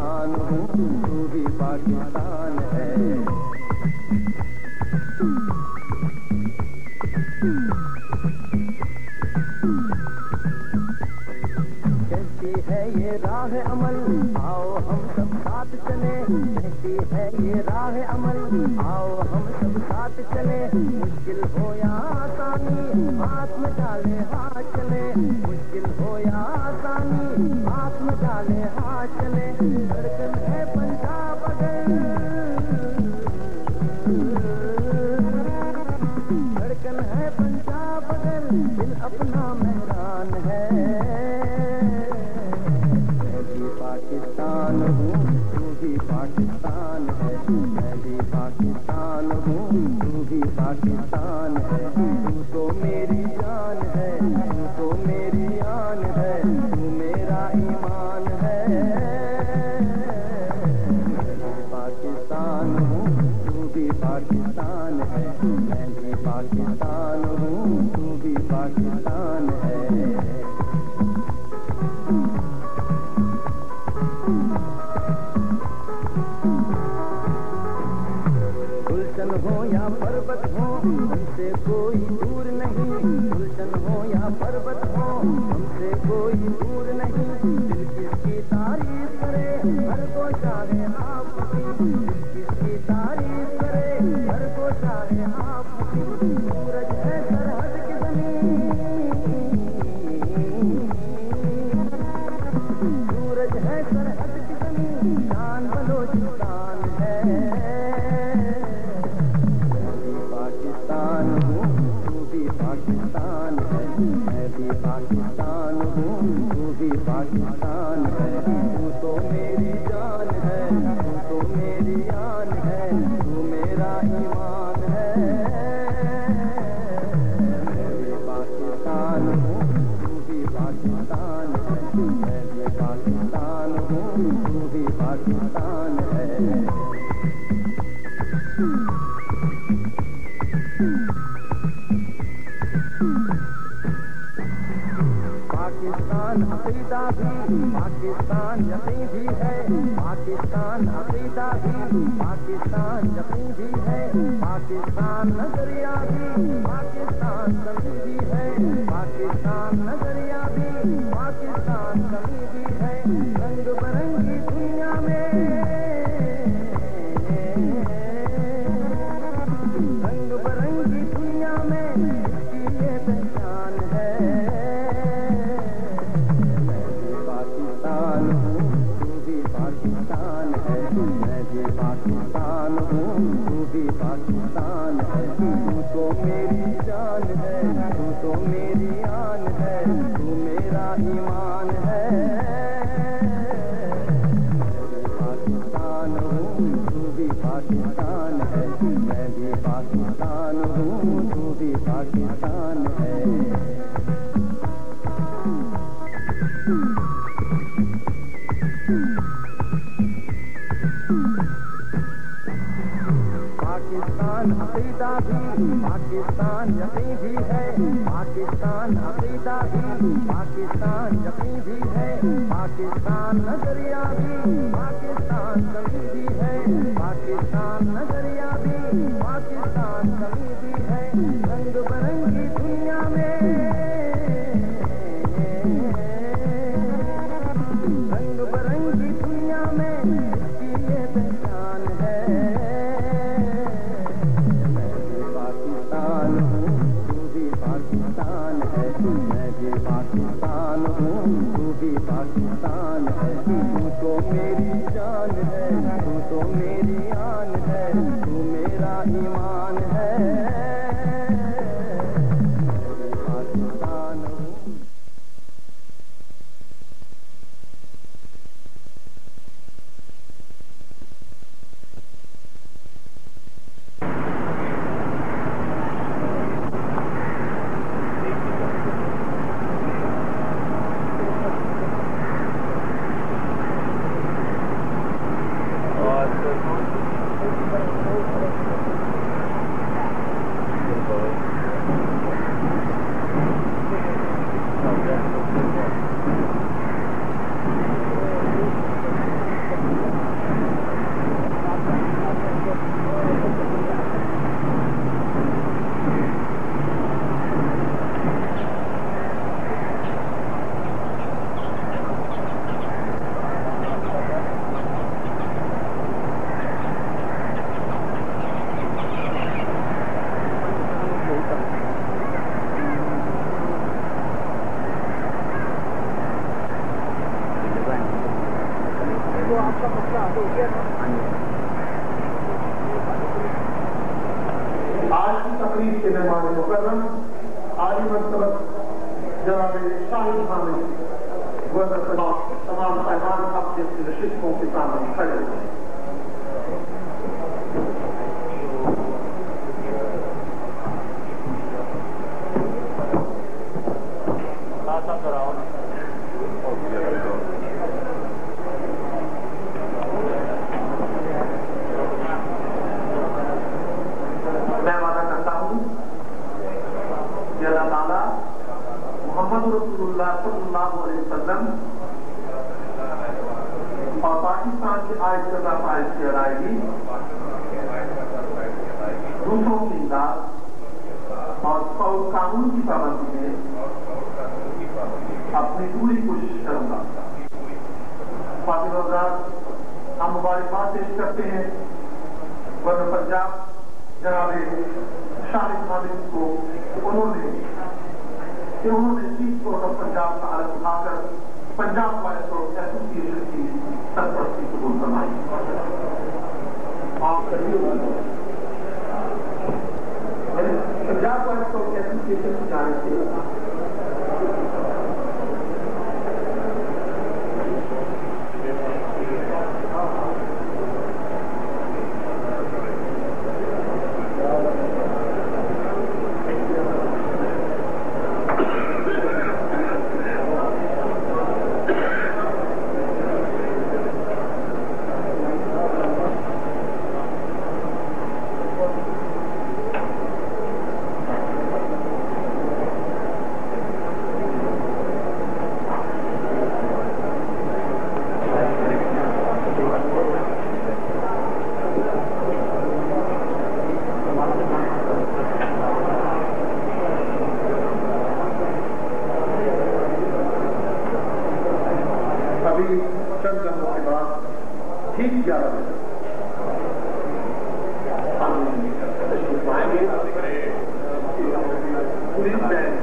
پاکستان ہوں تو بھی پاکستان ہے. کہتی ہے یہ راہ عمل آؤ ہم سب ساتھ چلے. کہتی ہے یہ راہ عمل آؤ ہم سب ساتھ چلے. مشکل ہو یا آسانی ہاتھ میں ڈالے ہاتھ چلے. مشکل ہو یا آسانی ہاتھ میں ڈالے ہاتھ چلے. دھڑکن ہے پنجاب اگر دھڑکن ہے پنجاب اگر دل اپنا مہران ہے. میں بھی پاکستان ہوں تو بھی پاکستان ہے. میں بھی پاکستان ہوں تو بھی پاکستان ہے. تو تو میری جان ہے تو میری آن ہے. تو میرا ایمان ہے. میں بھی پاکستان ہوں تو بھی پاکستان ہے. میں بھی پاکستان ہوں تو بھی پاکستان ہے. گلشن ہو یا پروت ہو ہم سے کوئی دور نہیں. گلشن ہو یا پروت ہو ہم سے کوئی دور نہیں. دل کس کی تعریف کرے ہر کو چاہے آپ کی. دل کس کی تعریف کرے ہر کو چاہے آپ کی. سورج ہے سرحد کی زمین سورج ہے سرحد کی زمین. شان بلوچستان ہے. پاکستان ہوں تو بھی پاکستان ہے. میں بھی پاکستان ہوں تو بھی پاکستان ہے. تو تو میری جان ہے تو تو میری آن ہے. تو میرا ایمان ہے. میں بھی پاکستان ہوں تو بھی پاکستان ہے. میں بھی پاکستان ہوں تو بھی پاکستان ہے. پاکستان عقیدہ بھی پاکستان یقین بھی ہے. پاکستان عقیدہ بھی پاکستان یقین بھی ہے. پاکستان نظریہ بھی پاکستان کمی بھی ہے. پاکستان نظریہ بھی پاکستان کمی بھی ہے. رنگ برنگی دنیا میں رنگ برنگی دنیا میں اس کی یہ پہچان ہے. میں بھی پاکستان ہوں تو بھی پاکستان ہے. میں بھی پاکستان ہوں تو بھی پاکستان ہے. تو تو میری جان ہے تو تو میری آن ہے. تو میرا ایمان ہے. میں بھی پاکستان ہوں تو بھی پاکستان ہے. میں بھی پاکستان ہوں تو بھی پاکستان ہے. پاکستان عقیدہ بھی پاکستان یقین بھی ہے. پاکستان عقیدہ بھی پاکستان یقین بھی ہے. پاکستان نظریہ بھی پاکستان کمی بھی ہے. پاکستان نظریہ بھی پاکستان کمی بھی ہے. رنگ برنگی دنیا میں رنگ برنگی دنیا میں اس کی یہ پہچان ہے. میں بھی پاکستان ہوں تو بھی پاکستان ہے. میں بھی پاکستان ہوں تو بھی پاکستان ہے. تو تو میری جان ہے تو تو میری آن ہے. تو میرا ایمان ہے. میں بھی پاکستان ہوں. آپ کا مسئلہ حل ہو گیا آج کی تقریب کے مہمان مکرم عالی مرتبہ جناب شاہد حامد گورنر تمام صاحبان اپنے نشستوں کے سامنے کھڑے ہوئے محمد رسول اللہ صلی اللہ علیہ وسلم اور پاکستان کے آئین سزا فائز کی ادائیگی دوسروں کی امداد اور قانون کی پابندی میں اپنی پوری کوشش کروں گا. فاطر حضرات ہم مبارکباد پیش کرتے ہیں گورنر پنجاب جناب شاہد حامد کو انہوں نے چیف کورٹ آف پنجاب کا عہدہ اٹھا کر پنجاب بار ایسوسیشن کی سرپرستی قبول فرمائی. پنجاب بار ایسوسیشن کی جانب سے چند لمحوں کے بعد ٹھیک 11 بجے پولیس بینڈ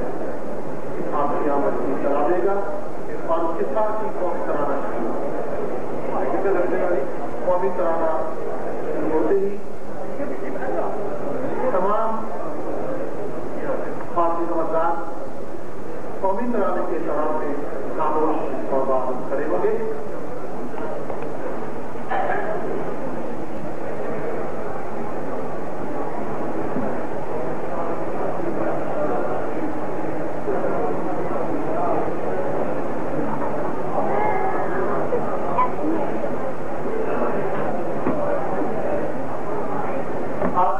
آپ کی آمد چلا دے گا اور اس کے ساتھ ہی قومی ترانہ شروع قومی ترانہ ہوتے ہی تمام خواتین و مردان قومی ترانے کے احترام میں خاموش اور باہر کھڑے ہوں گے. آپ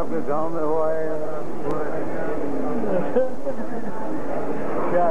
کے گاؤں میں ہوا ہے کیا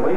وہی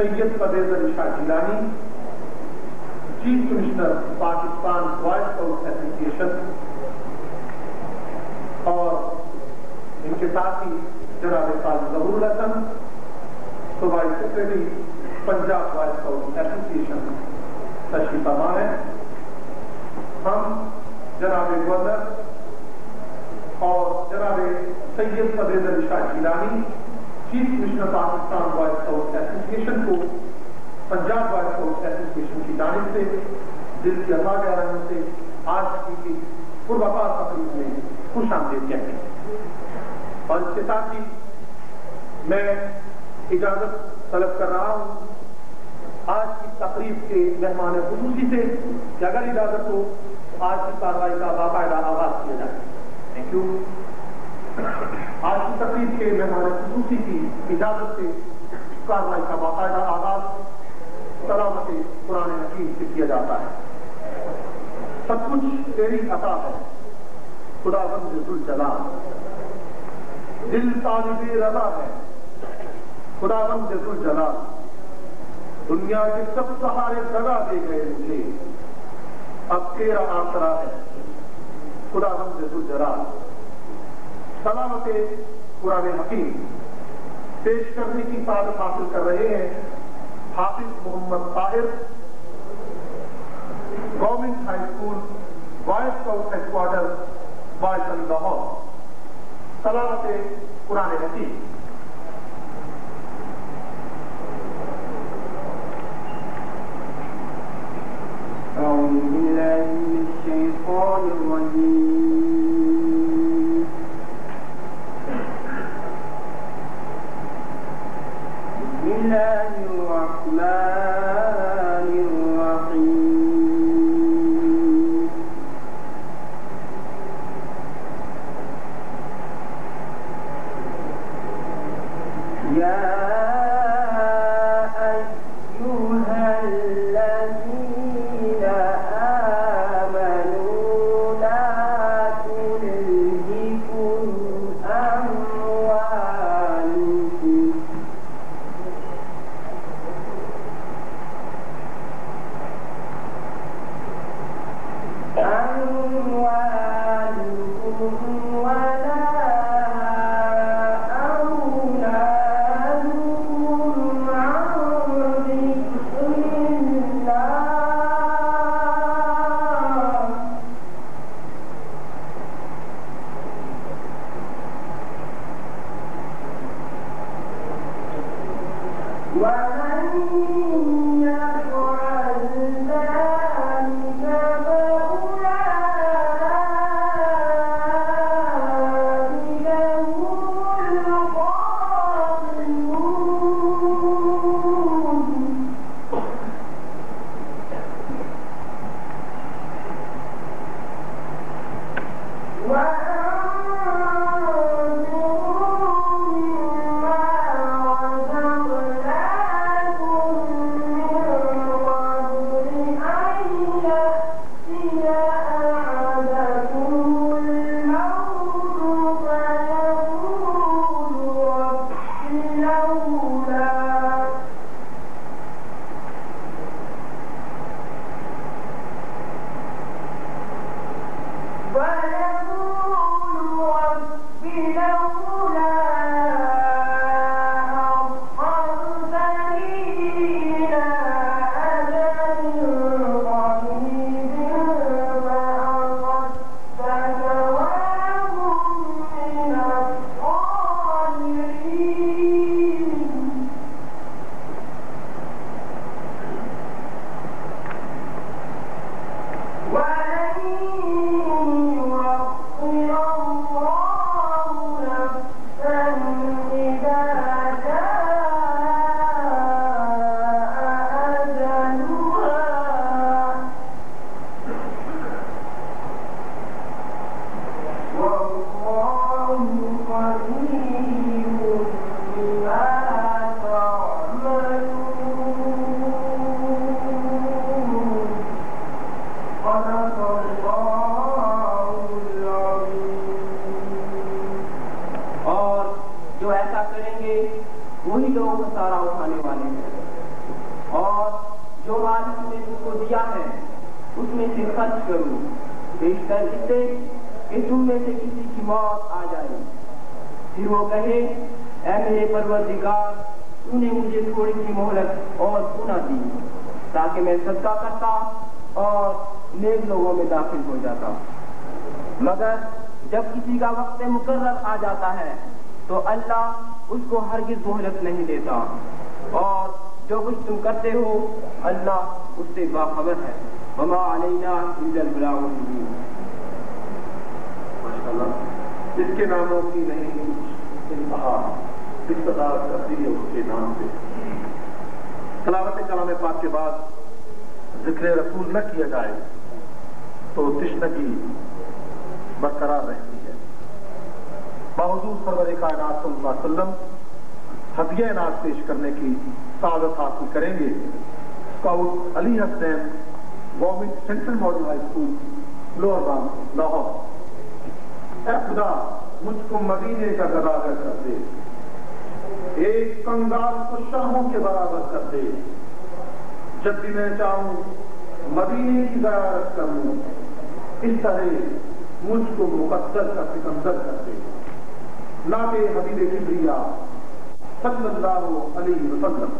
Syed Pervez Ali Shah Jilani, chief commissioner Pakistan boy scout association, اور ان کے ساتھ ہی جناب قاضی ظہور الحسن، صوبائی secretary Punjab boy scout association تشریف فرما ہے۔ ہم جناب گورنر اور جناب Syed Pervez Ali Shah Jilani, chief commissioner Pakistan boy scout association کو پنجاب بوائے اسکاؤٹ ایسوسیشن کی جانب سے دل کی اثا گہرائیوں سے آج کی پروقار تقریب میں خوش آمدید کہتے ہیں، اور اس کے ساتھ ہی میں اجازت طلب کر رہا ہوں آج کی تقریب کے مہمان خصوصی سے کہ اگر اجازت ہو آج کی کارروائی کا باقاعدہ آغاز کیا جائے۔ Thank you. آج کی تقریب کے مہمان خصوصی کی اجازت سے کارروائی کا باقاعدہ آغاز تلاوت قرآن حکیم سے کیا جاتا ہے۔ سب کچھ تیری عطا ہے خداوند ذوالجلال، دل طالب رضا ہے خداوند ذوالجلال، دنیا کے سب سہارے دگا دے گئے مجھے، اب تیرا آسرا ہے خداوند ذوالجلال۔ تلاوت قرآن حکیم پیش کرنے کی سعادت حاصل کر رہے ہیں Hafiz Muhammad Tahir, government high school boy scout head quarter بائشن لاہور۔ تلاوت قرآن حکیم۔ أعوذ بالله من الشيطان الرجيم، بسم الله الرحمن الرحيم، يا أيها الذين آمنوا لا تلهكم أموالكم ولا أولادكم عن ذكر الله، ومن يفعل ذلك فأولئك هم الخاسرون. وأنفقوا مما رزقناكم اس میں سے خرچ کروں، بیشتر اس سے کہ تم میں سے کسی کی موت آ جائے، پھر وہ کہے اے میرے پروردگار تو نے مجھے تھوڑی سی مہلت اور کیوں نہ دی تاکہ میں صدقہ کرتا اور نیک لوگوں میں داخل ہو جاتا، مگر جب کسی کا وقت مقرر آ جاتا ہے تو اللہ اس کو ہرگز مہلت نہیں دیتا، اور جو کچھ تم کرتے ہو اللہ اس سے باخبر ہے۔ وما علینا الا البلاغ المبین۔ ماشاءاللہ، اس کے ناموں کی نہیں کچھ انتہا، اقتدار کرتی ہے اس کے نام سے۔ تلاوت کلام پاک کے بعد ذکر رسول نہ کیا جائے تو تشنگی برقرار رہتی ہے۔ باحضور سرور کائنات صلی اللہ علیہ وسلم ہدیہ ناز پیش کرنے کی سعادت حاصل کریں گے۔ Scout Ali Hussain, government central model high school, lower بام، لاہور۔ اے خدا مجھ کو مدینے کا گداگر کر دے، ایک کنگال کو شاہوں کے برابر کر دے، جب بھی میں چاہوں مدینے کی زیارت کروں، اس طرح مجھ کو مقدر کا سکندر کر دے۔ نعت حبیب کبریا صلی اللہ علیہ وسلم۔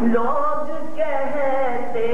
لوگ کہتے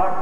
8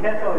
600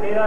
13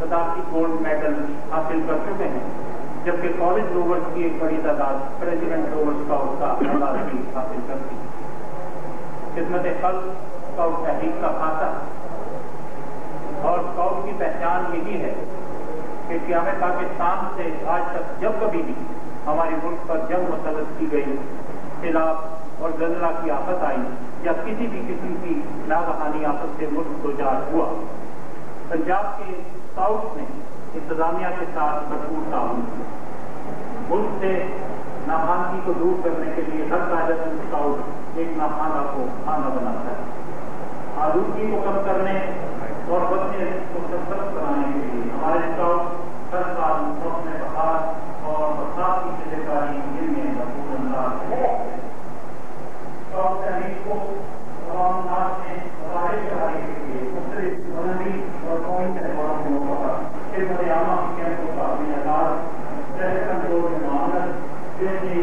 صدارتی گولڈ میڈل حاصل کر چکے ہیں، جبکہ کالج روورز کی ایک بڑی تعداد پریزیڈنٹ روور اسکاؤٹ کا اعزاز بھی حاصل کرتی ہے۔ خدمت خلق اسکاؤٹ تحریک کا خاصہ اور اسکاؤٹ کی پہچان یہی ہے کہ قیام پاکستان سے آج تک جب کبھی بھی ہمارے ملک پر جنگ مسلط کی گئی، سیلاب اور زلزلہ کی آفت آئی یا کسی بھی قسم کی ناگہانی آفت سے ملک دوچار ہوا، پنجاب کے اسکاؤٹس نے انتظامیہ کے ساتھ بھرپور تعاون کیا۔ ملک سے ناخواندگی کو دور کرنے کے لیے ہر قاعدۃ اسکاؤٹ ایک ناخواندہ کو خانہ بناتا ہے۔ آلودگی کو کم کرنے اور بچنے کو سرسبز بنانے کے لیے ہمارے اسکاؤٹ ہر سال موسم بہار اور برسات کی شجرکاری میں بھرپور انداز ہے۔ اسکاؤٹ تحریک کو عوام ناز میں مظاہرے کرانے کے لیے مختلف مذہبی اور قومی تہواروں کے موقع پر خدمت عامہ کے کیمپوں کا انعقاد، ٹریفک کنٹرول میں معاونت، نبی،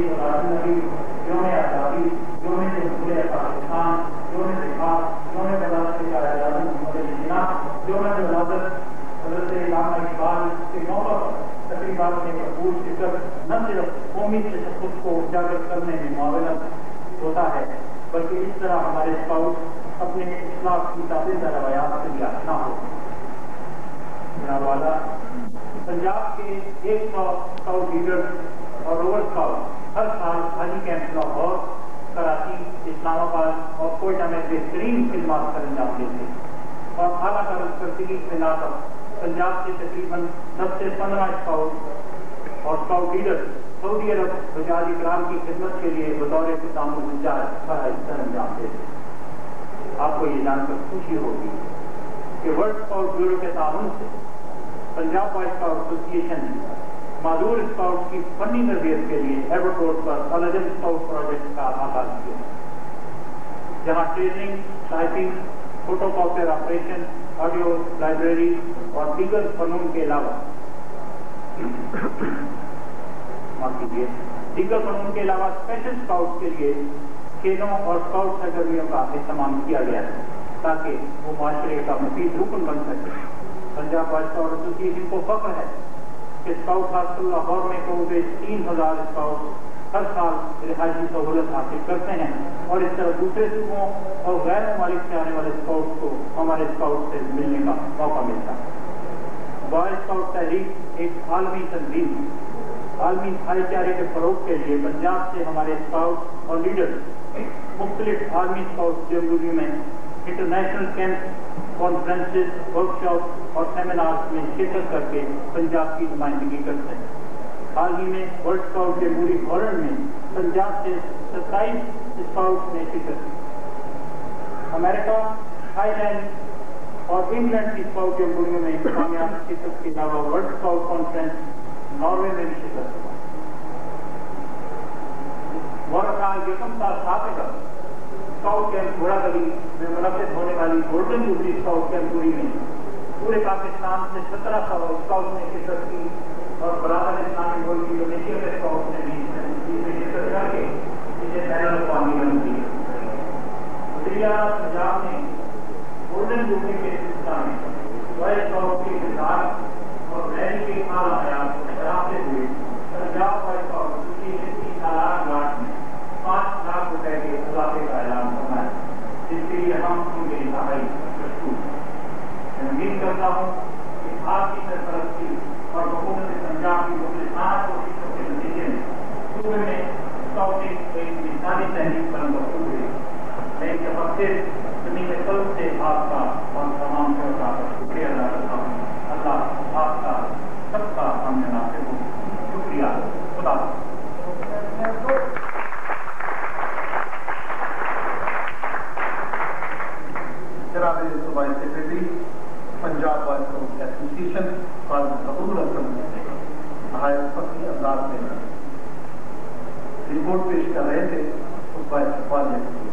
یوم آزادی، یوم جمہوریہ پاکستان، یوم دفاع، یوم مدارس کا اعلان محمد یوم ولادت حضرت علامہ اقبال کے موقع پر تقریبات میں بھرپور شرکت نہ صرف قومی تشخص کو اجاگر کرنے میں معاونت ہوتا ہے، بلکہ اس طرح ہمارے اسکاؤٹ اپنے اخلاق کی تابندہ روایات سے بھی آشنا ہوتے ہیں۔ جناب والا، پنجاب کے 100 اسکاؤٹ لیڈرز اور روور اسکاؤٹ ہر سال حاجی کیمپ لاہور، کراچی، اسلام آباد اور کوئٹہ میں بہترین خدمات سر انجام دیتے ہیں اور اعلیٰ کارکردگی سے لا کر پنجاب سے تقریباً 10 سے 15 اسکاؤٹ اور اسکاؤٹ لیڈر سعودی عرب حجاج اکرام کی خدمت کے لیے بطور خدام الحجاج سر انجام دیتے ہیں۔ آپ کو یہ جان کر خوشی ہوگی کہ ورلڈ اسکاؤٹ بیورو کے تعاون سے پنجاب بوائے اسکاؤٹ ایسوسی ایشن نے معذور اسکاؤٹ کی فنی تربیت کے لیے ایئرپورٹ پر الجن اسکاؤٹ پروجیکٹ کا آغاز کیا، جہاں training, typing, photo copier operation, audio library اور دیگر فنون کے علاوہ اسپیشل اسکاؤٹ کے لیے کھیلوں اور اسکاؤٹ سرگرمیوں کا اہتمام کیا گیا ہے تاکہ وہ معاشرے کا مفید رکن بن سکے۔ پنجاب بوائے اسکاؤٹ ایسوسی ایشن کو فخر ہے کہ اسکاؤٹ ہاسٹل لاہور میں قریب 3000 اسکاؤٹ ہر سال رہائشی سہولت حاصل کرتے ہیں اور اس طرح دوسرے صوبوں اور غیر ممالک سے آنے والے اسکاؤٹ کو ہمارے اسکاؤٹ سے ملنے کا موقع ملتا ہے۔ بوائے اسکاؤٹ تحریک ایک عالمی تنظیم ہے۔ عالمی بھائی چارے کے فروغ کے لیے پنجاب سے ہمارے اسکاؤٹ اور لیڈرز مختلف عالمی اسکاؤٹ جمہوریوں میں انٹرنیشنل کیمپ، کانفرنسز، ورکشاپ اور سیمینارز میں شرکت کر کے پنجاب کی نمائندگی کرتے ہیں۔ حال ہی میں ورلڈ اسکاؤٹ جمہوری فورن میں پنجاب سے 27 اسکاؤٹ نے شرکت کی۔ امریکہ، تھائی لینڈ اور انگلینڈ کی اسکاؤٹ جمہوریوں میں کامیاب شرکت کے علاوہ ورلڈ اسکاؤٹ کانفرنس ناروے میں بھی شرکت ہوا۔ مورخہ یکم سال سابقہ اسکاؤٹ کیمپ گھوڑا گلی میں منعقد ہونے والی گولڈن جوبلی اسکاؤٹ جمہوری میں پورے پاکستان سے 1700 اسکاؤٹ نے شرکت کی اور برابر اسلامی ملک انڈونیشیا کے اسکاؤٹ نے بھی شرکت کر کے اسے بین الاقوامی بنا دیا۔ وزیر اعلیٰ پنجاب نے گولڈن جوبلی کے سلسلہ میں بوائے اسکاؤٹ کی خدمات اور ریلی کے اعلیٰ حیات کو سراہتے ہوئے پنجاب بوائے اسکاؤٹ ایسوسی ایشن کی سالانہ گرانٹ میں 5 لاکھ روپے کے اضافے کا اعلان فرمایا، جس کے لیے ہم ان کے انتہائی مشکور ہیں۔ میں امید کرتا ہوں کہ آپ کی سرپرستی اور حکومت پنجاب کی مخلصانہ کوششوں کے نتیجے میں صوبے میں اسکاؤٹنگ ایک مثالی تحریک پر مربوط ہوئی۔ میں ایک دفعہ پھر زمین قلب سے آپ کا اور تمام شرکا کا شکریہ ادا کرتا ہوں۔ اللہ آپ کا سب کا ہم جناب ہو۔ شکریہ، خدا حافظ۔ جناب صوبائی سیکرٹری پنجاب بوائے اسکاؤٹ ایسوسی ایشن قاضی ظہور الحسن نہایت فصیح انداز میں رپورٹ پیش کر رہے تھے خطبہ استقبالیہ کے لیے۔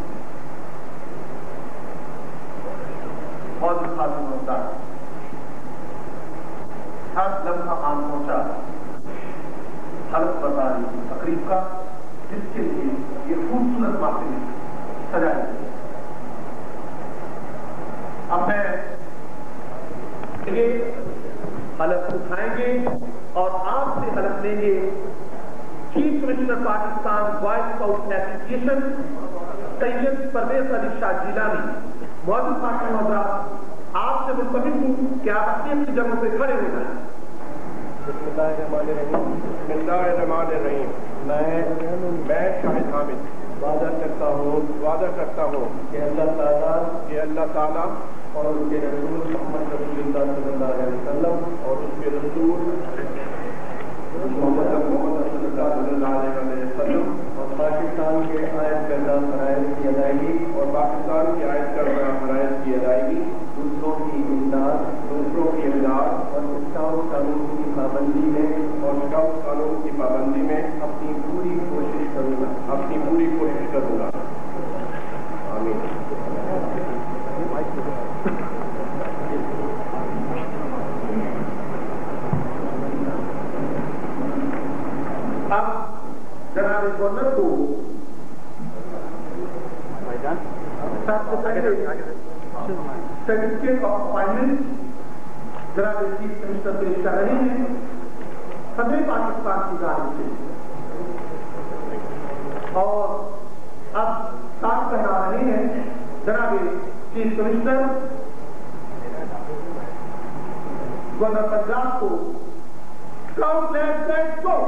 معزز خادم مقدار، ہر لمحہ آن پہنچا حلق برداری تقریب کا، جس کے لیے یہ خوبصورت محفل سجائی گئی۔ اب میں حلف اٹھائیں گے اور آپ سے حلف لیں گے. Chief minister Pakistan boy scout association Syed Pervez Ali Shah Jilani. موجود ساتھیوں حضرات، آپ سے ملتمس ہوں کہ آپ اپنی اپنی جگہوں پہ کھڑے ہو جائیں. بسم اللہ الرحمن الرحیم. بسم اللہ الرحمن الرحیم. میں شاہد حامد وعدہ کرتا ہوں کہ اللہ تعالیٰ اور اس کے رسول محمد رسول اللہ صلی اللہ علیہ وسلم اور اس کے رسول محمد صلی اللہ علیہ وسلم اور پاکستان کے عائد کردہ فرائض کی ادائیگی فرائض کی ادائیگی دوسروں کی امداد اور اسٹاف قانون کی پابندی میں اپنی پوری کوشش کروں گا. آمین. اب جناب گورنر کو سب سے پہلے سرٹیفکیٹ آف اپائنٹمنٹ جناب چیف منسٹر پیش کر رہے ہیں صدر پاکستان کی جانب سے، اور اب ساتھ پہنا رہے ہیں جناب چیف منسٹر گورنر پنجاب کو. اسکاؤٹ لیٹس گو.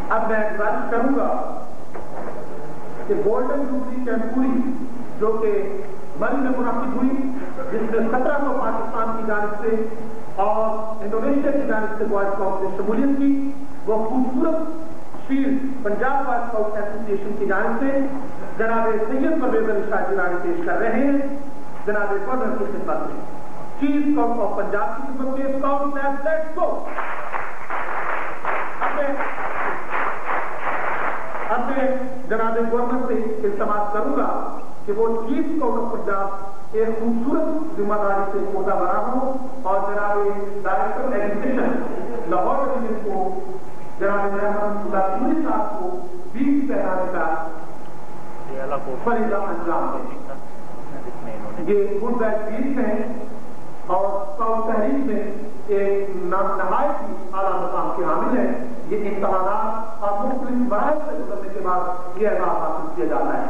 اب میں گزارش کروں گا کہ گولڈن جوبلی کیمپوری جو کہ مری میں منعقد ہوئی، جس میں 1700 پاکستان کی جانب سے اور انڈونیشیا کی جانب سے بوائے اسکاؤٹ نے شمولیت کی، وہ خوبصورت shield Punjab boy scout association کی جانب سے جناب سید پرویز علی شاہ جیلانی پیش کر رہے ہیں. جناب گورنر کی خدمت میں چیف اسکاؤٹ آف پنجاب کی خدمت میں اسکاؤٹ لیٹس گو. اب میں جناب گورنر سے التماس کروں گا کہ وہ چیف اسکاؤٹ آف پنجاب ایک خوبصورت ذمہ داری سے عہدہ برا ہو، اور جناب ڈائریکٹر ایجوکیشن لاہور ڈویژن کو جناب محمد اللہ پوری صاحب کو بیچ پہنانے کا فریضہ انجام دیں. یہ گڈ بیچ بیچ ہیں اور اسکاؤٹ تحریک میں ایک نہایت ہی اعلیٰ مقام کے حامل ہیں. یہ امتحانات اور مختلف مراحل سے گزرنے کے بعد یہ اعزاز حاصل کیا جاتا ہے.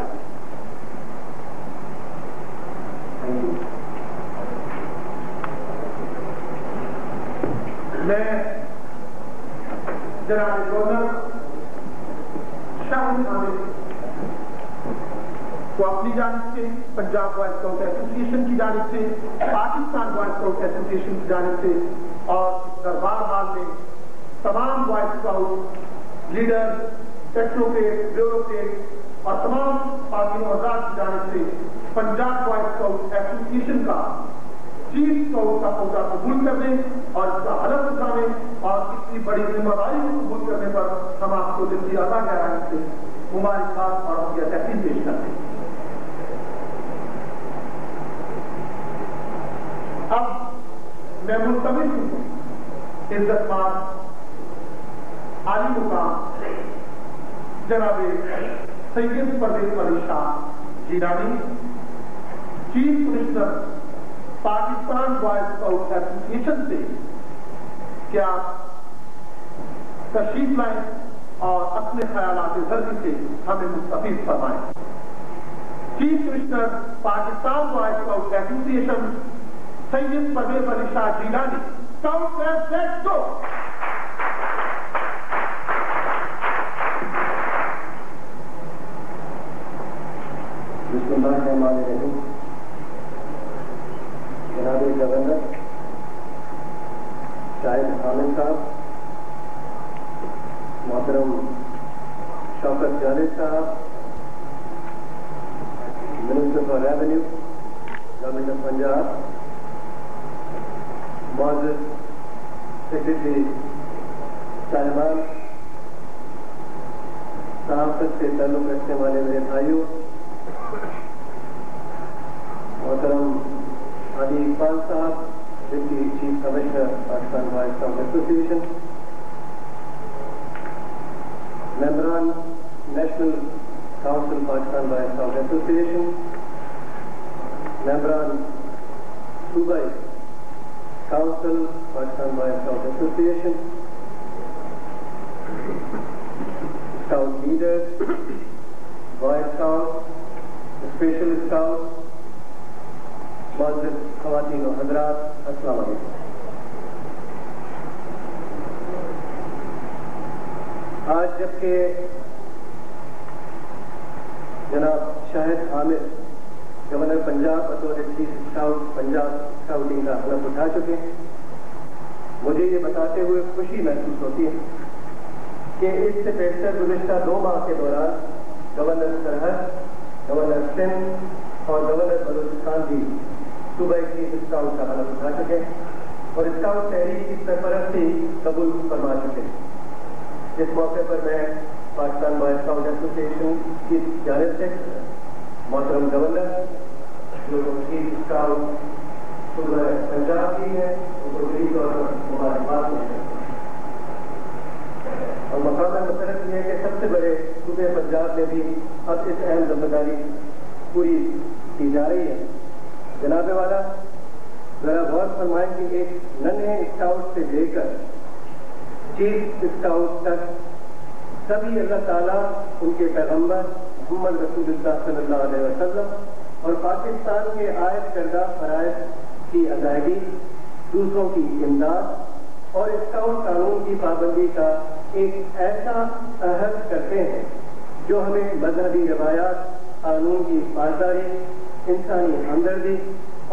میں جناب گورنر شاہد حامد کو اپنی جانب سے، پنجاب بوائے اسکاؤٹ ایسوسیشن کی جانب سے، پاکستان بوائے اسکاؤٹ ایسوسیشن کی جانب سے اور اس دربار حال میں تمام بوائے اسکاؤٹ لیڈر، سیکٹروکریٹ، بیوروکریٹ اور تمام پارٹی افراد کی جانب سے پنجاب بوائے اسکاؤٹ ایسوسیشن کا چیف اسکاؤٹ کا عہدہ قبول کرنے اور اس کا حلف اٹھانے اور اتنی بڑی ذمہ داری کو قبول کرنے پر ہم آپ کو دل کی اعلیٰ گہرائی سے مبارکباد اور تحقیق پیش کرتے ہیں. اب میں ملتمس ہوں عزت مآب عالی مقام جناب Syed Pervez Ali Shah Jilani chief minister Pakistan boy scout association سے کیا تشریف لائیں اور اپنے خیالات زردی سے ہمیں مستفید فرمائیں. Chief minister Pakistan boy scout association Syed Pervez Ali Shah Jilani. Scout let's go. بسم اللہ الرحمن الرحیم. جناب گورنر شاہد حامد صاحب، محترم شوکت جاوید صاحب، minister for revenue government of Punjab, معزز سیکرٹری صاحبان، صحافت سے تعلق رکھنے والے میرے بھائیوں، محترم علی اقبال صاحب deputy chief commissioner Pakistan boy scout association, ممبران national Council Pakistan Boy Scout Association, Membran Subai Council Pakistan Boy Scout Association, Scout leaders, Boy Scouts, Special Scouts, Muazzaz Khawateen و Hadrat, Assalamu Alaikum. آج جبکہ جناب شاہد عامر گورنر پنجاب بطور chief scout Punjab scouting کا حلف اٹھا چکے ہیں، مجھے یہ بتاتے ہوئے خوشی محسوس ہوتی ہے کہ اس سے پیشتر گزشتہ 2 ماہ کے دوران گورنر سرحد، گورنر سندھ اور گورنر بلوچستان بھی صوبائی چیف اسکاؤٹ کا حلف اٹھا چکے ہیں اور اسکاؤٹ تحریک کی سرپرستی قبول فرما چکے ہیں۔ اس موقع پر میں پاکستان بوائے اسکاؤٹ ایسوسیشن کی جانب سے محترم گورنر جو چیف اسکاؤٹ صوبہ پنجاب کی ہے ان کو دلی طور پر مبارکباد ہیں اور مقامی مسئلہ یہ ہے کہ سب سے بڑے صوبے پنجاب میں بھی اب اس اہم ذمہ داری پوری کی جا رہی ہے۔ جناب والا ذرا غور فرمائیں کہ ایک ننھے اسکاؤٹ سے لے کر چیف اسکاؤٹ تک سبھی اللہ تعالیٰ ان کے پیغمبر محمد رسول اللہ صلی اللہ علیہ وسلم اور پاکستان کے عائد کردہ فرائض کی ادائیگی، دوسروں کی امداد اور اسکاؤٹ قانون کی پابندی کا ایک ایسا عہد کرتے ہیں جو ہمیں مذہبی روایات، قانون کی پاسداری، انسانی ہمدردی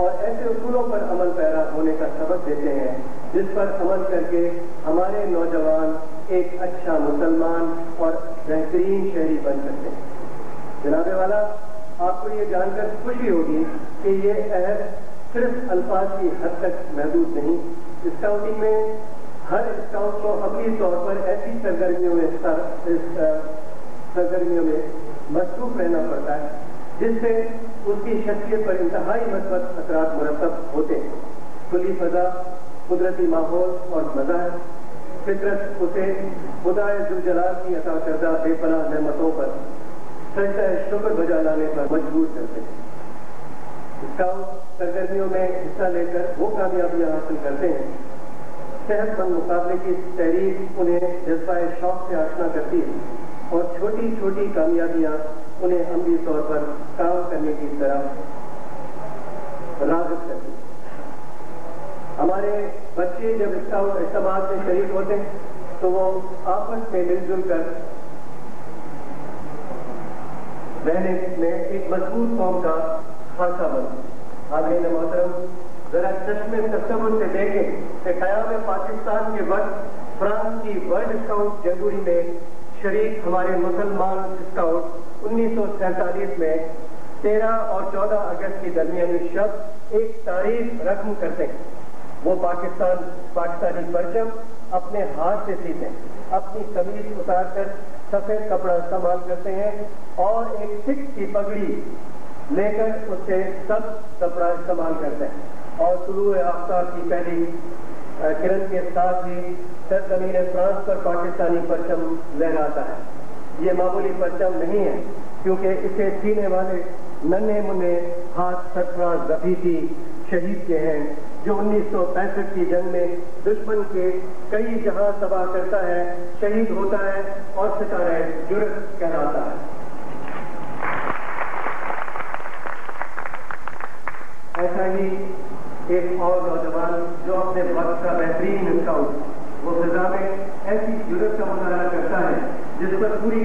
اور ایسے اصولوں پر عمل پیرا ہونے کا سبق دیتے ہیں جس پر عمل کر کے ہمارے نوجوان ایک اچھا مسلمان اور بہترین شہری بن سکتے ہیں۔ جناب والا آپ کو یہ جان کر خوشی ہوگی کہ یہ عہد صرف الفاظ کی حد تک محدود نہیں، اسکاؤٹنگ میں ہر اسکاؤٹ کو اپنی طور پر ایسی سرگرمیوں میں مصروف رہنا پڑتا ہے جس سے اس کی شخصیت پر انتہائی مثبت اثرات مرتب ہوتے ہیں۔ کھلی فضا، قدرتی ماحول اور مظاہر فطرت اسے خدا ذوالجلال کی عطا کردہ بے پناہ نعمتوں پر سجدہ شکر بجا لانے پر مجبور کرتے ہیں۔ اسکاؤٹ سرگرمیوں میں حصہ لے کر وہ کامیابیاں حاصل کرتے ہیں۔ صحت مند مقابلے کی تحریک انہیں جذبہ شوق سے آشنا کرتی ہے اور چھوٹی چھوٹی کامیابیاں انہیں عملی طور پر کام کرنے کی طرف راغب کرتی ہیں۔ ہمارے بچے جب اسکاؤٹ اجتماعات میں شریک ہوتے ہیں تو وہ آپس میں مل جل کر رہنے میں ایک مضبوط قوم کا خاصہ بنتے۔ حاضرین محترم، ذرا چشم تصور سے دیکھیں کہ قیام پاکستان کے وقت فرانس کی ورلڈ اسکاؤٹ جمہوری میں شریک ہمارے مسلمان اسکاؤٹ 1947 میں 13 اور 14 اگست کی درمیانی شب ایک تاریخ رقم کرتے ہیں۔ وہ پاکستانی پرچم اپنے ہاتھ سے سیتے ہیں، اپنی قمیض اتار کر سفید کپڑا استعمال کرتے ہیں اور ایک سکھ کی پگڑی لے کر اس سے سب کپڑا استعمال کرتے ہیں اور طلوع آفتاب کی پہلی کرن کے ساتھ ہی سرزمین فرانس پر پاکستانی پرچم لہراتا ہے۔ یہ معمولی پرچم نہیں ہے کیونکہ اسے سینے والے ننھے منھے ہاتھ سرفراز رفیقی شہید کے ہیں جو 1965 کی جنگ میں دشمن کے کئی جہاں تباہ کرتا ہے، شہید ہوتا ہے اور ستارہ جرأت کہلاتا ہے۔ ایسا ہی ایک اور نوجوان جو اپنے وقت کا بہترین اسکاؤٹ، وہ فضا میں ایسی جرأت کا مظاہرہ کرتا ہے جس پر پوری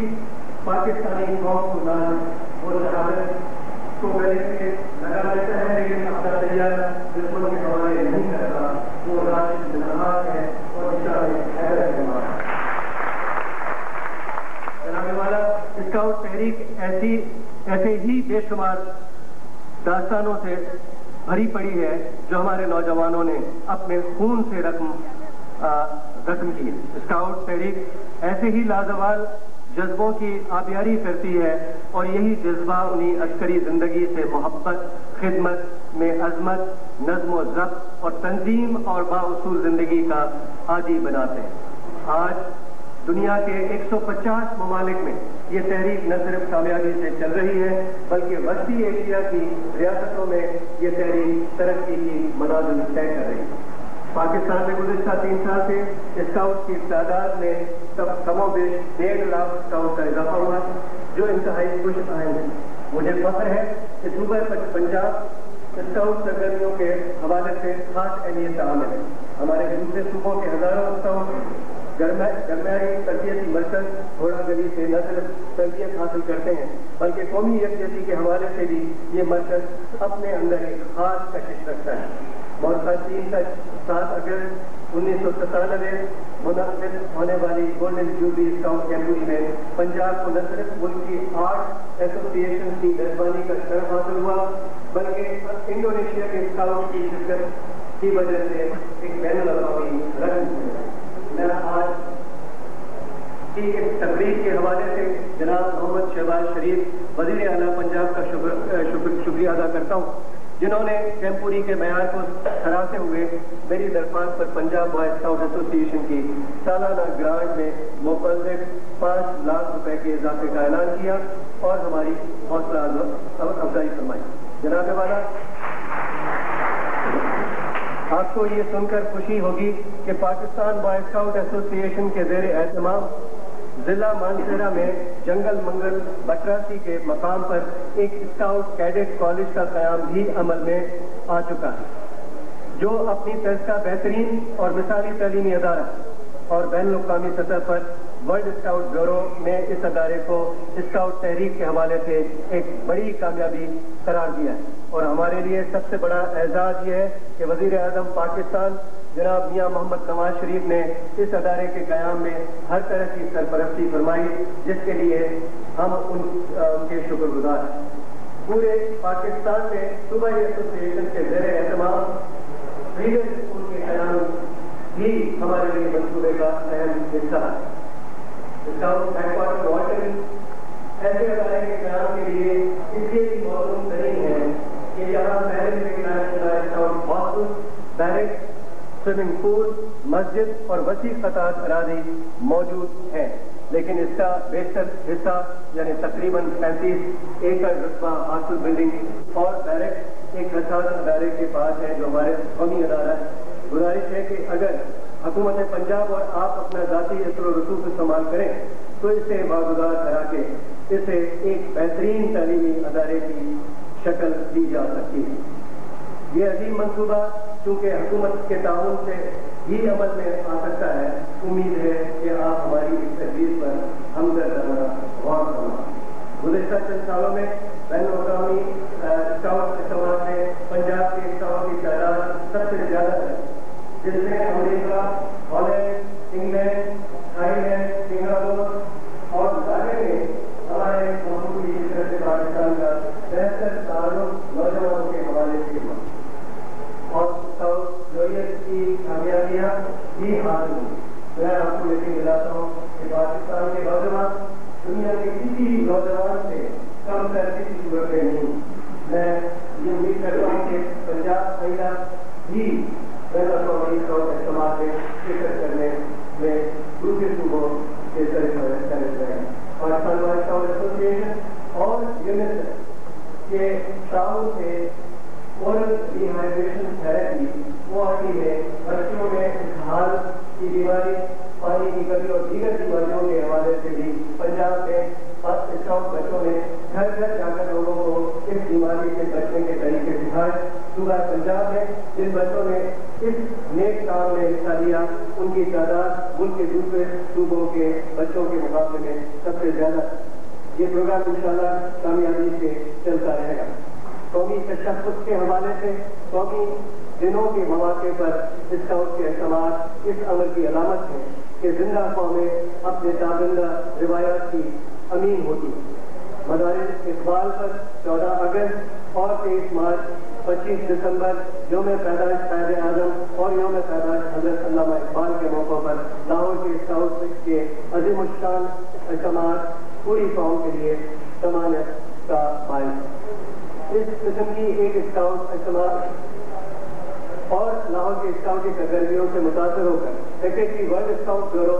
پاکستانی قوم کو ناز وہ شہادت کو گلے سے لگا لیتا ہے، لیکن اپنا تیار دشمن کے حوالے نہیں کرتا۔ وہ راشد نماز ہے اور جناب والا اسکاؤٹ تحریک ایسے ہی بے شمار داستانوں سے بھری پڑی ہے جو ہمارے نوجوانوں نے اپنے خون سے رقم کی ہے۔ اسکاؤٹ تحریک ایسے ہی لازوال جذبوں کی آبیاری کرتی ہے اور یہی جذبہ انہیں عسکری زندگی سے محبت، خدمت میں عظمت، نظم و ضبط اور تنظیم اور بااصول زندگی کا عادی بناتے ہیں۔ آج دنیا کے 150 ممالک میں یہ تحریک نہ صرف کامیابی سے چل رہی ہے بلکہ وسطی ایشیا کی ریاستوں میں یہ تحریک ترقی کی منازل طے کر رہی ہے۔ پاکستان میں گزشتہ 3 سال سے اسکاؤٹ کی تعداد میں کم و بیش 1.5 لاکھ اسکاؤٹ کا اضافہ ہوا جو انتہائی خوش اہم ہے۔ مجھے فخر ہے کہ صوبہ پنجاب اسکاؤٹ سرگرمیوں کے حوالے سے خاص اہمیت کا حامل ہے۔ ہمارے دوسرے صوبوں کے ہزاروں اسکاؤٹ گرمیاری تربیتی مرکز گھوڑا گلی سے نہ صرف تربیت حاصل کرتے ہیں بلکہ قومی یکجہتی کے حوالے سے بھی یہ مرکز اپنے اندر ایک خاص کشش رکھتا ہے۔ مورخہ 3 تک 7 اگست 1997 منعقد ہونے والی گولڈن جوبلی اسکاؤٹ کیمپوری میں پنجاب کو نہ صرف ملک کی 8 ایسوسی ایشن کی میزبانی کا شرف حاصل ہوا بلکہ انڈونیشیا کے اسکاؤٹ کی شرکت کی وجہ سے ایک بین الاقوامی رقم ملا۔ میں آج کی ایک تقریب کے حوالے سے جناب محمد شہباز شریف وزیر اعلیٰ پنجاب کا شکریہ ادا کرتا ہوں جنہوں نے کیمپوری کے معیار کو سراہتے ہوئے میری درخواست پر پنجاب بوائے اسکاؤٹ ایسوسی ایشن کی سالانہ گرانٹ میں مقرر 5 لاکھ روپے کے اضافے کا اعلان کیا اور ہماری حوصلہ افزائی فرمائی۔ جناب والا، آپ کو یہ سن کر خوشی ہوگی کہ پاکستان بوائے اسکاؤٹ ایسوسی ایشن کے زیر اہتمام ضلع مانسہرہ میں جنگل منگل بٹراسی کے مقام پر ایک اسکاؤٹ کیڈٹ کالج کا قیام بھی عمل میں آ چکا ہے جو اپنی طرز کا بہترین اور مثالی تعلیمی ادارہ اور بین الاقوامی سطح پر ورلڈ اسکاؤٹ بیورو نے اس ادارے کو اسکاؤٹ تحریک کے حوالے سے ایک بڑی کامیابی قرار دیا ہے اور ہمارے لیے سب سے بڑا اعزاز یہ ہے کہ وزیر اعظم پاکستان جناب میاں محمد نواز شریف نے اس ادارے کے قیام میں ہر طرح کی سرپرستی فرمائی جس کے لیے ہم ان کے شکر گزار ہیں۔ پورے پاکستان میں صوبائی ایسوسی ایشن کے زیر اہتمام فریڈم اسکول کے قیام بھی ہمارے لیے منصوبے کا اہم حصہ ہے۔ اسکاؤٹ ہیڈ کوارٹر واشنگٹن ایسے ادارے کے قیام کے لیے اس لیے بھی موزوں ترین ہے کہ یہاں ہاسٹل، بیرک، سوئمنگ پول، مسجد اور وسیع خطاط اراضی موجود ہے لیکن اس کا بیشتر حصہ یعنی تقریباً 35 ایکڑ رقبہ ہاسٹل بلڈنگ اور بیرک ایک حساس ادارے کے پاس ہے جو ہمارے قومی ادارہ ہے۔ گزارش ہے کہ اگر حکومت پنجاب اور آپ اپنا ذاتی اثر و رسوخ استعمال کریں تو اسے باگزار کرا کے اسے ایک بہترین تعلیمی ادارے کی شکل دی جا سکتی ہے۔ یہ عظیم منصوبہ چونکہ حکومت کے تعاون سے ہی عمل میں آ سکتا ہے، امید ہے کہ آپ ہماری اس تجویز پر ہمدردانہ غور فرمائیں۔ گزشتہ چند سالوں میں بین الاقوامی اسکاؤٹ اجتماعات میں پنجاب کے اسکاؤٹ کی تعداد سب سے زیادہ ہے جس میں امریکہ، ہالینڈ، انگلینڈ، تھائی سنگاپور اور ظاہر میں ہمارے ملک کی طرف سے پاکستان کا بہتر تعلق نوجوانوں کے حوالے سے ہوا اور اسکاؤٹ جوئیت کی کامیابیاں بھی حاصل ہوئی۔ میں آپ کو یقین دلاتا ہوں کہ پاکستان کے نوجوان دنیا کے کسی نوجوان سے کم تر کسی صورت میں نہیں۔ میں یہ امید کرتا ہوں کہ پنجاب آئندہ بھی بین الاقوامی اسکاؤٹ اجتماع میں شرکت کرنے میں دوسرے صوبوں کے ذریعے رہے۔ پاکستان بوائے اسکاؤٹ ایسوسی ایشن اور یونیسیف کے تعاون سے اورل ریہائیڈریشن تھراپی معاشی میں بچوں میں اسہال کی بیماری، پانی کی کمی اور دیگر بیماریوں کے حوالے سے بھی پنجاب میں اسکاؤٹ بچوں نے گھر گھر جا کر لوگوں کو اس بیماری سے بچنے کے طریقے سکھائے۔ صوبہ پنجاب میں جن بچوں نے اس نیک کام میں حصہ لیا ان کی تعداد ملک کے دوسرے صوبوں کے بچوں کے مقابلے میں سب سے زیادہ۔ یہ پروگرام انشاءاللہ کامیابی سے چلتا رہے گا۔ قومی تشخص کے حوالے سے قومی دنوں کے مواقع پر اسکاؤٹ کے اجتماعات اس عمل کی علامت ہے کہ زندہ قومیں اپنے تابندہ روایات کی امین ہوتی ہیں۔ مدارس اقبال پر 14 اگست اور 23 مارچ، 25 دسمبر یوم پیدائش قائد اعظم اور یوم پیدائش حضرت علامہ اقبال کے موقع پر لاہور کے اسکاؤٹ کے عظیم الشان اجتماعات پوری قوم کے لیے سماعت کا باعث۔ اس قسم کی ایک اسکاؤٹ اجتماع اور لاہور کے اسکاؤٹ کی سرگرمیوں سے متاثر ہو کر سیکریٹری ورلڈ اسکاؤٹ بیورو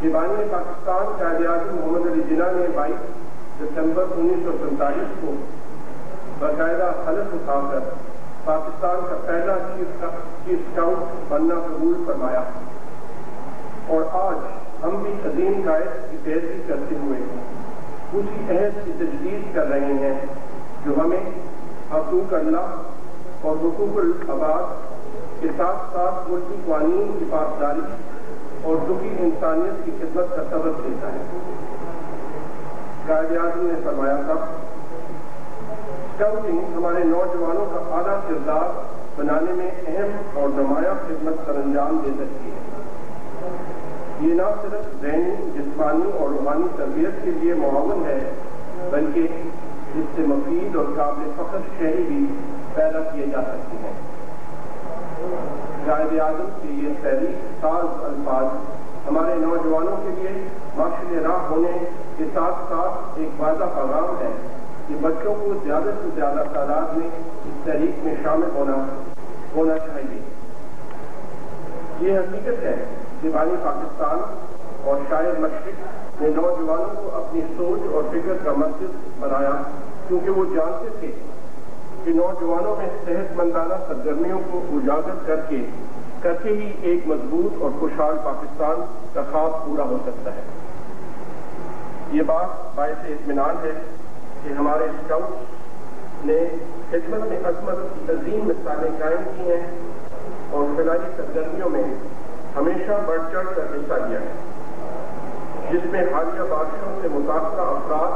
کہ بانی پاکستان قائد اعظم محمد علی جناح نے 22 دسمبر 1947 کو باقاعدہ حلف اٹھا کر پاکستان کا پہلا چیف اسکاؤٹ بننا قبول فرمایا، اور آج ہم بھی عظیم قائد کی پیروی کرتے ہوئے اسی عہد کی تجدید کر رہے ہیں جو ہمیں حقوق اللہ اور حقوق العباد کے ساتھ ساتھ ملکی قوانین کی پاسداری اور دکھی انسانیت کی خدمت کا سبق دیتا ہے۔ قائد اعظم نے فرمایا تھا، اسکاؤٹنگ ہمارے نوجوانوں کا اعلیٰ کردار بنانے میں اہم اور نمایاں خدمت سر انجام دے سکتی ہے۔ یہ نہ صرف ذہنی، جسمانی اور روحانی تربیت کے لیے معاون ہے، بلکہ اس سے مفید اور قابل فخر شہری بھی پیدا کیے جا سکتے ہیں۔ قائد اعظم کے یہ تحریک ساز الفاظ ہمارے نوجوانوں کے لیے ماشل راہ ہونے کے ساتھ ساتھ ایک واضح پیغام ہے کہ بچوں کو زیادہ سے زیادہ تعداد میں اس تحریک میں شامل ہونا چاہیے۔ یہ حقیقت ہے کہ بانی پاکستان اور شاعر مشرق نے نوجوانوں کو اپنی سوچ اور فکر کا مرکز بنایا، کیونکہ وہ جانتے تھے کہ نوجوانوں میں صحت مندانہ سرگرمیوں کو اجاگر کر کے ہی ایک مضبوط اور خوشحال پاکستان کا خواب پورا ہو سکتا ہے۔ یہ بات باعث اطمینان ہے کہ ہمارے اسکاؤٹس نے خدمت میں عظمت کی عظیم مثالیں قائم کی ہیں اور فلاحی سرگرمیوں میں ہمیشہ بڑھ چڑھ کر حصہ لیا ہے، جس میں حالیہ بارشوں سے متاثرہ افراد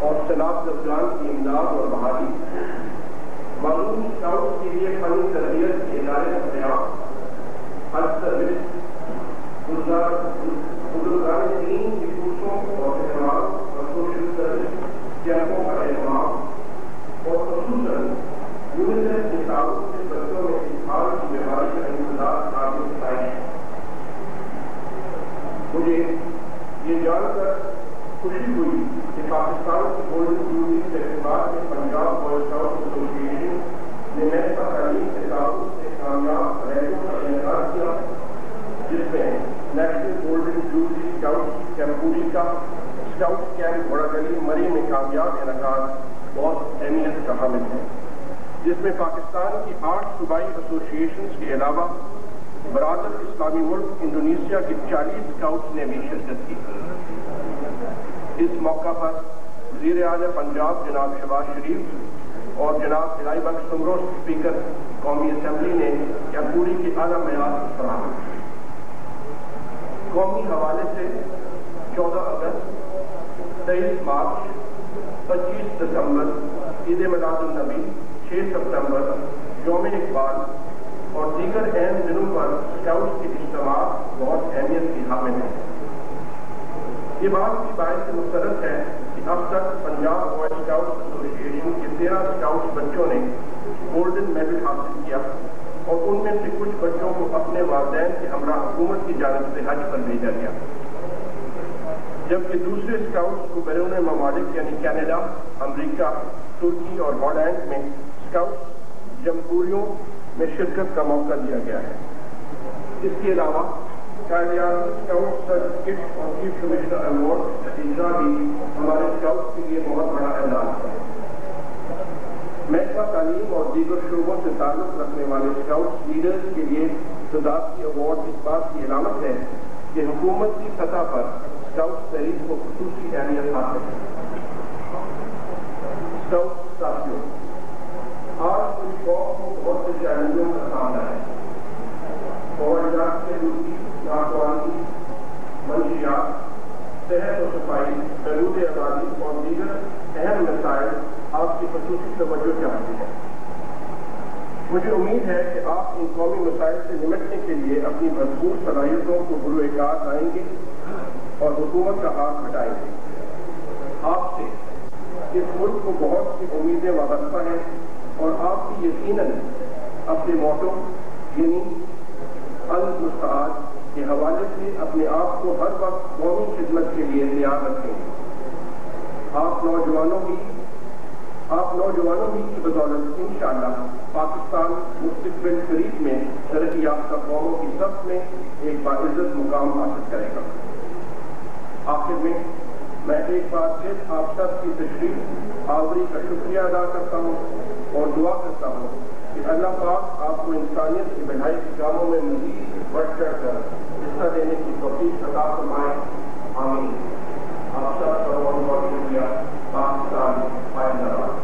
اور سیلاب زدگان کی امداد اور بحالی، معلوم اسکاؤٹ کے لیے فنی تربیت کے ادارے قیام، حج سروس، بزرگان دین کے کورسوں اور اہتمام اور سوشل سروس کیمپوں کا اہتمام، اور خصوصاً یونیسیف کے تعاون سے بچوں میں اسہال کی بیماری کا انتظار قابل ستائش۔ مجھے یہ جان کر خوشی ہوئی کہ پاکستان کی گولڈن جوبلی تقریبات میں پنجاب بوائے اسکاؤٹ ایسوسی ایشن نے محکمہ تعلیم کے تعاون سے کامیاب ریلیوں کا انعقاد کیا، جس میں نیشنل گولڈن جوبلی اسکاؤٹ کیمپوری کا اسکاؤٹ کیمپ بڑا گلی مری میں کامیاب انعقاد بہت اہمیت کا حامل ہے، جس میں پاکستان کی 8 صوبائی ایسوسی ایشنز کے علاوہ برادر اسلامی ملک انڈونیشیا کے 40 اسکاؤٹس نے بھی شرکت کی۔ اس موقع پر وزیر اعظم پنجاب جناب شہباز شریف اور جناب الہی بخش سمرو اسپیکر قومی اسمبلی نے کیمپوری کے اعلیٰ معیار کی سراہنا کی۔ قومی حوالے سے 14 اگست، 23 مارچ، 25 دسمبر، عید میلاد النبی، 6 ستمبر، یوم اقبال اور دیگر اہم دنوں پر اسکاؤٹس کے اجتماعات بہت اہمیت کی حامل ہیں۔ یہ بات بھی باعث مسرت ہے کہ اب تک پنجاب بوائے اسکاؤٹس ایسوسی ایشن کے 13 اسکاؤٹس بچوں نے گولڈن میڈل حاصل کیا، اور ان میں سے کچھ بچوں کو اپنے والدین کے ہمراہ حکومت کی جانب سے حج پر بھیجا گیا، جبکہ دوسرے اسکاؤٹس کو بیرون ممالک یعنی کینیڈا، امریکہ، ترکی اور ہالینڈ میں اسکاؤٹس جمہوریوں میں شرکت کا موقع دیا گیا ہے۔ اس کے علاوہ قائد اعظم اسکاؤٹ سرٹیفکیٹ اور چیف کمشنر ایوارڈ اجرا بھی ہمارے اسکاؤٹ کے لیے بہت بڑا اعزاز ہے۔ محکمہ تعلیم اور دیگر شعبوں سے تعلق رکھنے والے اسکاؤٹ لیڈرز کے لیے صدارتی ایوارڈ اس بات کی علامت ہے کہ حکومت کی سطح پر اسکاؤٹ تحریک کو خصوصی اہمیت حاصل ہے۔ اسکاؤٹ ساتھیوں، آج کچھ قوم کو بہت سے چیلنجوں کا سامنا ہے۔ فوجات سے دوری، ناقوانی، منشیات، صحت و صفائی، بہبود آبادی اور دیگر اہم مسائل آپ کی خصوصی توجہ چاہتے ہیں۔ مجھے امید ہے کہ آپ ان قومی مسائل سے نمٹنے کے لیے اپنی بھرپور صلاحیتوں کو بروئے کار لائیں گے اور حکومت کا ہاتھ ہٹائیں گے۔ آپ سے اس ملک کو بہت سی امیدیں وابستہ ہیں، اور آپ بھی یقیناً اپنے موٹو یعنی المستعد کے حوالے سے اپنے آپ کو ہر وقت قومی خدمت کے لیے تیار رکھیں گے۔ آپ نوجوانوں ہی کی بدولت انشاءاللہ پاکستان مستقبل قریب میں ترقی یافتہ قوموں کی صف میں ایک باعزت مقام حاصل کرے گا۔ آخر میں میں ایک بار پھر آپ سب کی تشریف آوری کا شکریہ ادا کرتا ہوں اور دعا کرتا ہوں کہ اللہ پاک آپ کو انسانیت کی بڑھائی کے کاموں میں مزید بڑھ چڑھ کر حصہ دینے کی توفیق عطا فرمائے، آمین۔ آپ سب کا بہت بہت شکریہ۔ پاکستان زندہ باد۔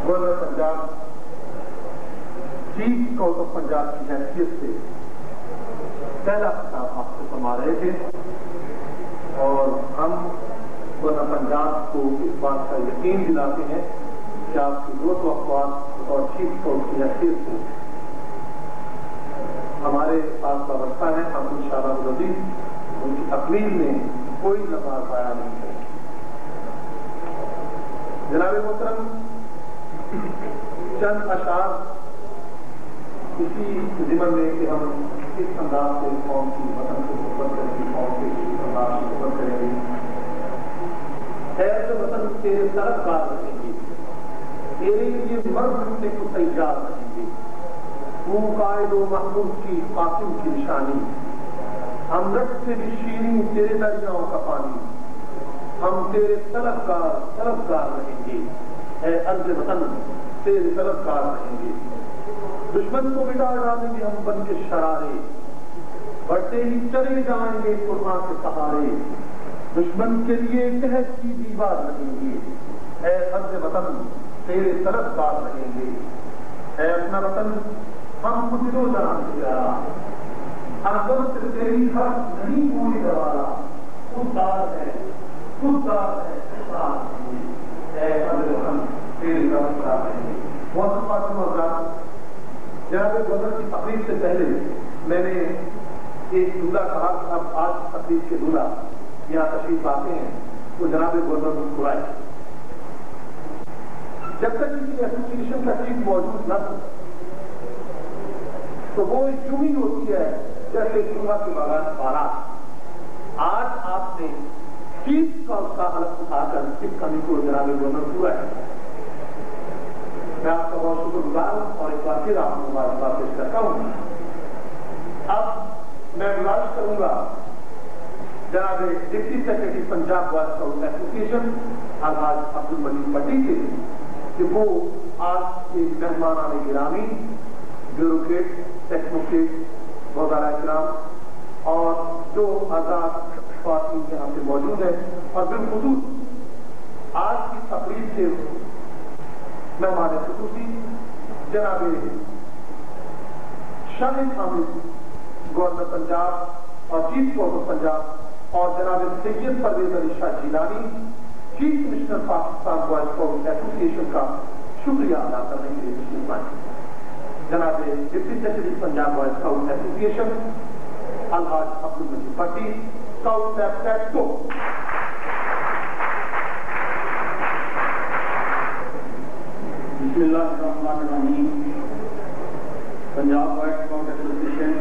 Governor Punjab chief court of Punjab کی حیثیت سے پہلا خطاب آپ سے فرما رہے تھے، اور ہم گورنر پنجاب کو اس بات کا یقین دلاتے ہیں کہ آپ کی دو توقعات اور چیف کورٹ کی حیثیت سے ہمارے پاس وابستہ ہے۔ ہم انشاءاللہ العزیز ان کی تقریر میں کوئی لمحہ ضائع نہیں کریں۔ جناب محترم، چند اشعار اسی ضمن میں کہ ہم کس انداز سے قوم کی وطن کو محبت کریں گے، قوم کے کس انداز سے محبت کریں گے۔ خیر وطن کے طلبگار رہیں گے، تیرے لیے مرد سے کو تیار رہیں گے، تو قائد و محمود کی قاسم کی نشانی، ہم رٹ سے بھی شیریں تیرے دریاؤں کا پانی، ہم تیرے طلبگار رہیں گے، اے عرض وطن تیرے طلبگار رہیں گے۔ دشمن کو مٹا ڈالیں گے ہم بن کے شرارے، بڑھتے ہی چلے جائیں گے قرآن کے سہارے، دشمن کے لیے قحط کی دیوار رہیں گے، اے عرض وطن تیرے طلبگار رہیں گے۔ اے اپنا وطن ہم کو دل و جان سے پیارا، ہم سے تیری حق نہیں پوری گوارا، خوددار ہے اے عرض وطن تیرے طلبگار رہیں گے۔ محترم خاتون حضرات، جناب گورنر کی تقریر سے پہلے میں نے ایک جملہ کہا کہ اب آج تقریر کے دولہا یہاں تشریف آتے ہیں تو جناب گورنر مسکرائے۔ جب تک کسی ایسوسیشن کا چیف موجود نہ ہو تو وہ یوں ہی ہوتی ہے جیسے جمعہ کے باغات بارات۔ آج آپ نے چیف کا اس کا حلف اٹھا کر اس کمی کو جناب گورنر پورا ہے۔ میں آپ کا بہت شکر گزار ہوں اور ایک بار پھر آپ کو مبارکباد پیش کرتا ہوں۔ اب میں گزارش کروں گا جناب deputy secretary Punjab boy scout association الحاج عبد المجید بٹی سے کہ وہ آج کے مہمانان گرامی، بیوروکریٹ، ٹیکنوکریٹ وغیرہ کرام اور جو آزاد خواتین یہاں سے موجود ہیں اور بالخصوص آج کی تقریب سے مہمان خصوصی جناب شاہد حامد گورنر پنجاب اور چیف کورٹ آف پنجاب اور جناب Syed Pervez Ali Shah Jilani chief commissioner Pakistan boy scout association کا شکریہ ادا کرنے کے لیے تشریف لائے۔ جناب deputy secretary Punjab boy scout association الحاج عبد المجید بٹی، اسکاؤٹ ٹیکس کو بسم اللہ الرحمن الرحیم۔ پنجاب بوائے اسکاؤٹ ایسوسیشن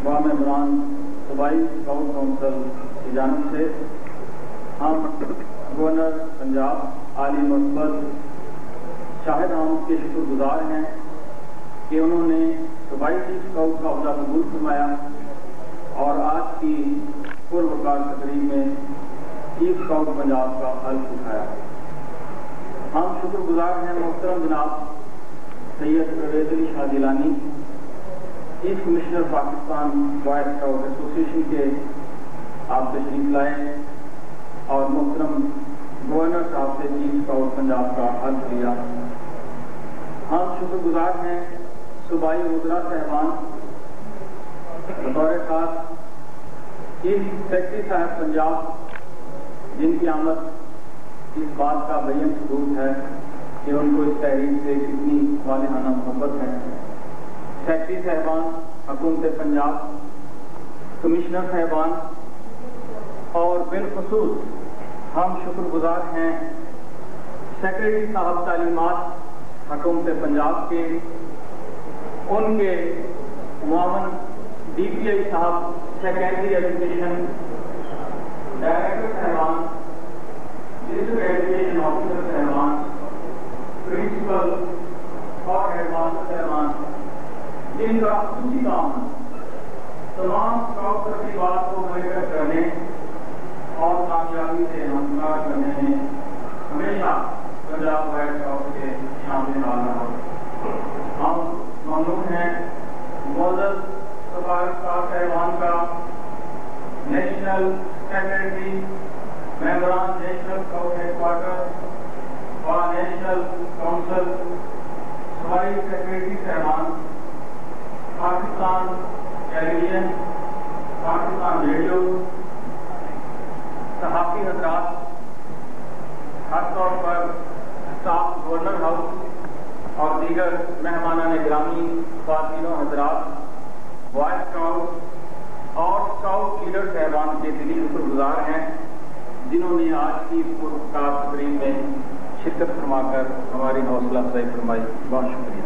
و ممبران صوبائی اسکاؤٹ کونسل کی جانب سے ہم گورنر پنجاب عالی مرتبہ شاہد حامد کے شکر گزار ہیں کہ انہوں نے صوبائی چیف اسکاؤٹ کا عہدہ قبول فرمایا اور آج کی پروقار تقریب میں چیف اسکاؤٹ پنجاب کا حلف اٹھایا۔ ہم شکر گزار ہیں محترم جناب Syed Pervez Ali Shah Jilani, chief commissioner Pakistan boy scout association کے آپ تشریف لائے اور محترم گورنر صاحب سے چیف اسکاؤٹ پنجاب کا حلف لیا۔ ہم شکر گزار ہیں صوبائی وزراء صاحبان، بطور خاص چیف سیکرٹری صاحب پنجاب جن کی آمد اس بات کا بین ثبوت ہے کہ ان کو اس تحریک سے کتنی والہانہ محبت ہے، سیکرٹری صاحبان حکومت پنجاب، کمشنر صاحبان اور بالخصوص ہم شکر گزار ہیں سیکرٹری صاحب تعلیمات حکومت پنجاب کے، ان کے معاون ڈی پی آئی صاحب سیکنڈری ایجوکیشن، ڈائریکٹر صاحبان، ڈسٹرکٹ ایجوکیشن آفیسر صاحبان، پرنسپل اور ایڈوانس صاحبان جن کا خصوصی کام تمام اسکاؤٹ ترتیبات کو مانیٹر کرنے اور کامیابی سے ہمکار کرنے میں ہمیشہ پنجاب وائٹ اسکاؤٹ کے شامل رہا ہے۔ ہم ممنون ہیں معزز سفارت کار صاحبان کا، نیشنل سیکرٹری، ممبران نیشنل اسکاؤٹ ہیڈ کوارٹر اور نیشنل کونسل، ہماری سیکرٹری صاحبان، پاکستان ٹیلی ویژن، پاکستان ریڈیو، صحافی حضرات، خاص طور پر اسٹاف گورنر ہاؤس اور دیگر مہمانان گرامی، خواتین و حضرات، بوائے اسکاؤٹ اور اسکاؤٹ لیڈر صاحبان کے دلی شکر گزار ہیں جنہوں نے آج کی پرکار تقریب میں شرکت فرما کر ہماری حوصلہ افزائی فرمائی۔ بہت شکریہ۔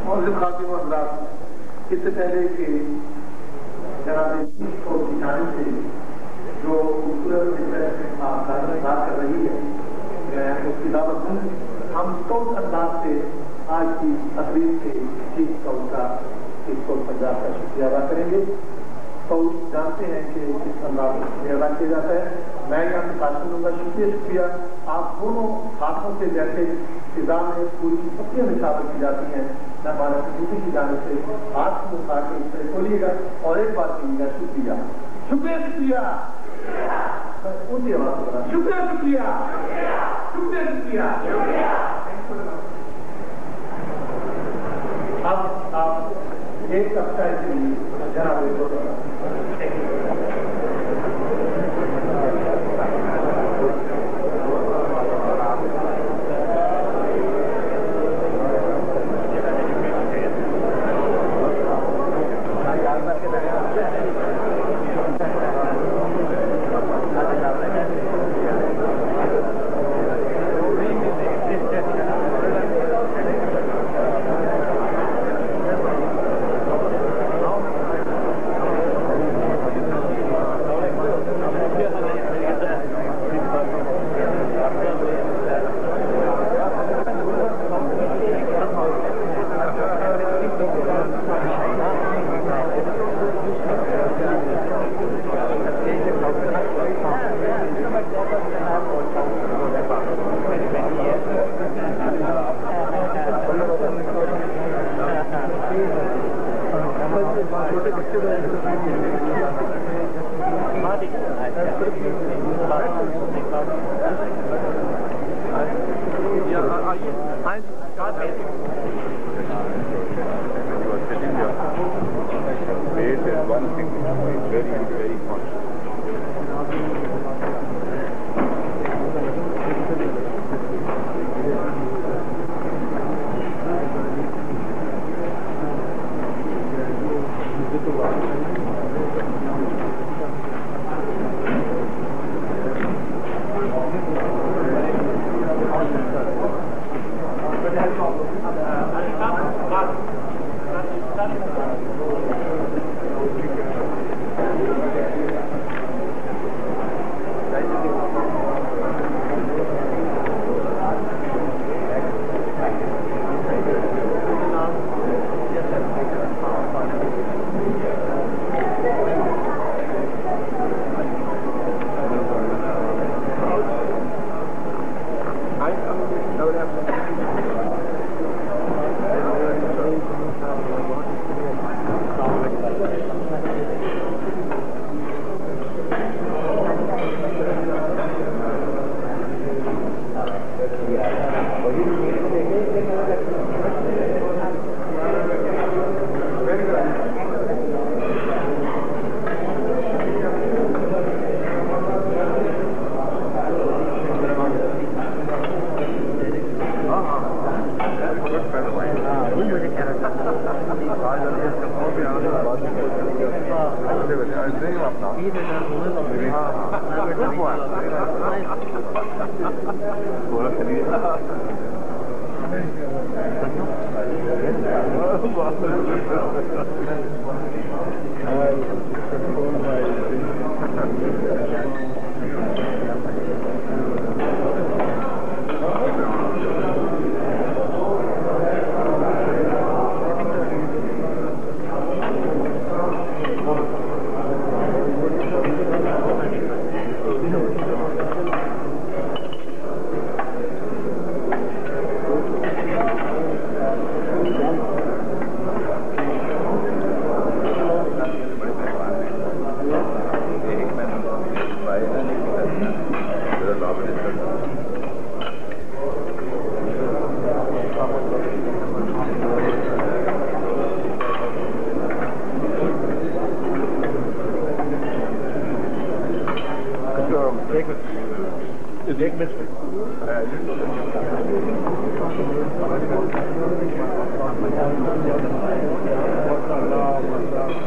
معزز خاتون و حضرات، اس سے پہلے کہ جناب کو کی جانب سے جو خوبصورت بات کر رہی ہے میں اس کی دعوت دوں، ہم اسکاؤٹ انداز سے آج کی تقریب کے چیف اسکاؤٹ کا اسکاؤٹ پنجاب کا شکریہ ادا کریں گے۔ اسکاؤٹ جانتے ہیں کہ کس انداز میں شکریہ ادا کیا جاتا ہے۔ میں یہاں سے بات کروں گا، شکریہ آپ دونوں ہاتھوں سے جیسے فضا میں پھول کی پتیاں نچھاور کی جاتی ہیں، ہمارا سکیورٹی کی جانب سے ہاتھ کو اٹھا کے اس طرح کھولیے گا اور ایک بار کہیے گا شکریہ شکریہ شکریہ اونچی آواز سے شکریہ شکریہ شکریہ شکریہ۔ اب آپ ایک کپ چائے کے لیے جناب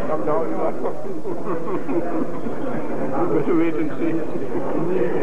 Come down. Better wait and see.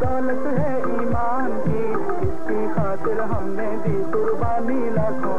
دولت ہے ایمان کی، اس کی خاطر ہم نے دی قربانی لاکھوں